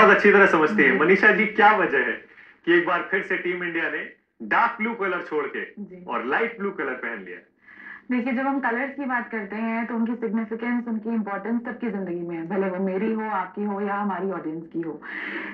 बहुत अच्छी तरह समझती हैं। मनीषा जी, क्या वजह है कि एक बार फिर से टीम इंडिया ने डार्क ब्लू कलर छोड़ के और लाइट ब्लू कलर पहन लिया? देखिए, जब हम कलर्स की बात करते हैं तो उनकी सिग्निफिकेंस, उनकी इंपॉर्टेंस सबकी जिंदगी में है, भले वो मेरी हो, आपकी हो या हमारी ऑडियंस की हो।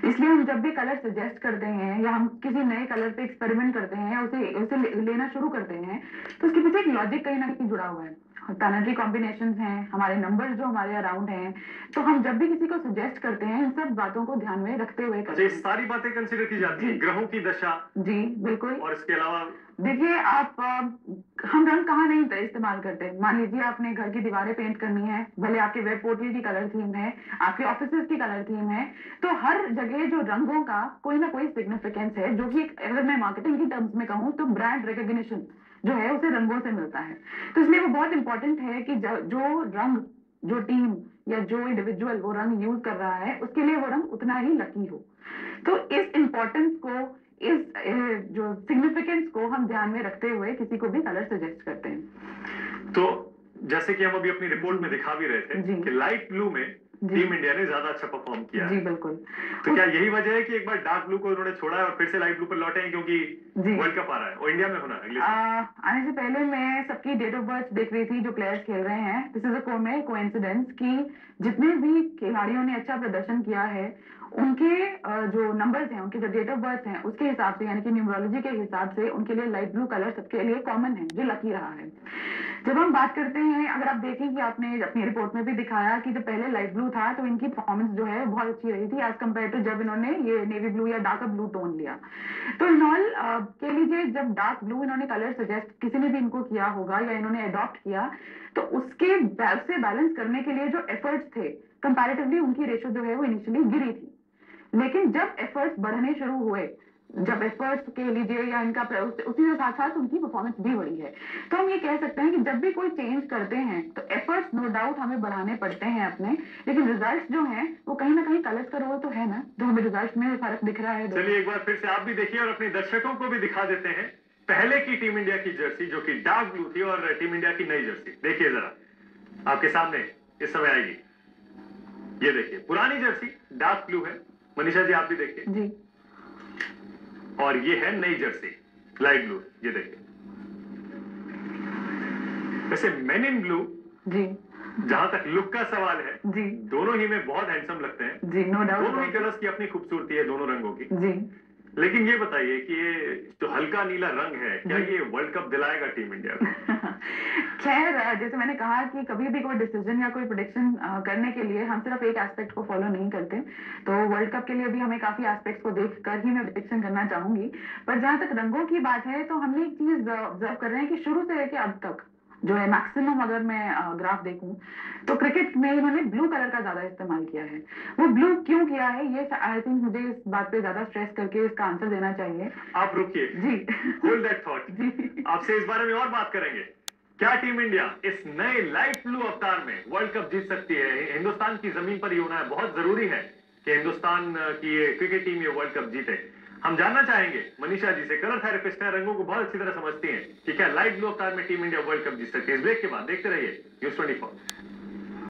इसलिए हम जब भी कलर सजेस्ट करते हैं या हम किसी नए कलर पे एक्सपेरिमेंट करते हैं या उसे उसे लेना शुरू करते हैं, तो उसके पीछे एक लॉजिक कहीं ना कहीं जुड़ा हुआ है। प्लानेटरी कॉम्बिनेशंस हैं, हमारे नंबर्स जो हमारे अराउंड हैं, तो हम जब भी किसी को सजेस्ट करते हैं इन सब बातों को ध्यान में रखते हुए ये सारी बातें कंसीडर की जाती है, ग्रहों की दशा? जी बिल्कुल। और इसके अलावा देखिए, आप हम रंग कहाँ नहीं इस्तेमाल करते। मान लीजिए आपने घर की दीवारें पेंट करनी है, भले आपके वेब पोर्टल की कलर थीम है, आपके ऑफिसेज की कलर थीम है, तो हर जगह जो रंगों का कोई ना कोई सिग्निफिकेंस है, जो कि अगर मैं मार्केटिंग की टर्म्स में कहूँ तो ब्रांड रिकॉग्निशन जो है उसे रंगों से मिलता है। तो इसलिए वो बहुत इंपॉर्टेंट है कि जो रंग, जो टीम या जो इंडिविजुअल वो रंग यूज कर रहा है, उसके लिए वो रंग उतना ही लकी हो। तो इस इंपॉर्टेंस को, इस जो सिग्निफिकेंस को हम ध्यान में रखते हुए किसी को भी कलर सजेस्ट करते हैं। तो जैसे कि हम अभी अपनी रिपोर्ट में दिखा भी रहे थे कि लाइट ब्लू में टीम इंडिया ने ज्यादा अच्छा परफॉर्म किया जी है। बिल्कुल। तो क्या यही वजह है कि एक बार डार्क ब्लू को उन्होंने छोड़ा है और फिर से लाइट ब्लू पर लौटे हैं, क्योंकि वर्ल्ड कप आ रहा है और इंडिया में होना है अगले आने से पहले मैं सबकी डेट ऑफ बर्थ देख रही थी जो प्लेयर्स खेल रहे हैं। दिस इज अ कोइंसिडेंस कि जितने भी खिलाड़ियों ने अच्छा प्रदर्शन किया है, उनके जो नंबर्स हैं, उनके जो डेट ऑफ बर्थ हैं, उसके हिसाब से, यानी कि न्यूमरोलॉजी के हिसाब से उनके लिए लाइट ब्लू कलर सबके लिए कॉमन है, जो लकी रहा है। जब हम बात करते हैं, अगर आप देखें कि आपने अपनी रिपोर्ट में भी दिखाया कि जब पहले लाइट ब्लू था तो इनकी परफॉर्मेंस जो है बहुत अच्छी रही थी एज कम्पेयर टू जब इन्होंने ये नेवी ब्लू या डार्क ब्लू टोन लिया। तो इनऑल कह लीजिए, जब डार्क ब्लू इन्होंने कलर सजेस्ट किसी ने भी इनको किया होगा या इन्होंने अडॉप्ट किया, तो उसके से बैलेंस करने के लिए जो एफर्ट्स थे, कंपैरेटिवली उनकी रेशो जो है वो इनिशियली गिरी थी। लेकिन जब एफर्ट्स बढ़ने शुरू हुए, जब एफर्ट्स कह लीजिए या इनका उसी के साथ साथ उनकी परफॉर्मेंस भी बढ़ी है। तो हम ये कह सकते हैं कि जब भी कोई चेंज करते हैं तो एफर्ट्स नो डाउट हमें बढ़ाने पड़ते हैं अपने, लेकिन रिजल्ट्स जो हैं वो कहीं ना कहीं कलर्स का रोल तो है ना, जो हमें रिजल्ट्स में फर्क दिख रहा है। चलिए एक बार फिर से आप भी देखिए और अपने दर्शकों को भी दिखा देते हैं पहले की टीम इंडिया की जर्सी, जो कि डार्क ब्लू थी, और टीम इंडिया की नई जर्सी देखिए जरा आपके सामने इस समय आएगी। ये देखिए, पुरानी जर्सी डार्क ब्लू है, मनीषा जी आप भी देखिए जी, और ये है नई जर्सी लाइट ब्लू, ये देखिए। वैसे मेन इन ब्लू जी, जहां तक लुक का सवाल है, जी, दोनों ही में बहुत हैंडसम लगते हैं जी, नो डाउट। दोनों ही कलर्स की अपनी खूबसूरती है, दोनों रंगों की। जी, लेकिन ये बताइए कि ये जो हल्का नीला रंग है, क्या ये वर्ल्ड कप दिलाएगा टीम इंडिया को? खैर, जैसे मैंने कहा कि कभी भी कोई डिसीजन या कोई प्रोडिक्शन करने के लिए हम सिर्फ एक एस्पेक्ट को फॉलो नहीं करते। तो वर्ल्ड कप के लिए भी हमें काफी एस्पेक्ट्स को देखकर ही मैं प्रोडिक्शन करना चाहूंगी। पर जहां तक रंगों की बात है, तो हमने एक चीज ऑब्जर्व कर रहे हैं कि शुरू से लेकर अब तक जो है मैक्सिमम, अगर मैं ग्राफ देखूं तो क्रिकेट में इन्होंने ब्लू कलर का ज्यादा इस्तेमाल किया है। वो ब्लू क्यों किया है, ये आई थिंक मुझे इस बात पे ज्यादा स्ट्रेस करके इसका आंसर देना चाहिए। आप रुकिए जी, होल्ड दैट थॉट, जी, आपसे इस बारे में और बात करेंगे। क्या टीम इंडिया इस नए लाइट ब्लू अवतार में वर्ल्ड कप जीत सकती है? हिंदुस्तान की जमीन पर ही होना है, बहुत जरूरी है कि हिंदुस्तान की क्रिकेट टीम ये वर्ल्ड कप जीते। हम जानना चाहेंगे मनीषा जी से, कलर थेरेपिस्ट है, रंगों को बहुत अच्छी तरह समझती हैं, कि क्या लाइट ब्लू अवतार में टीम इंडिया वर्ल्ड कप जीत सकती है। इस ब्रेक के बाद देखते रहिए News 24।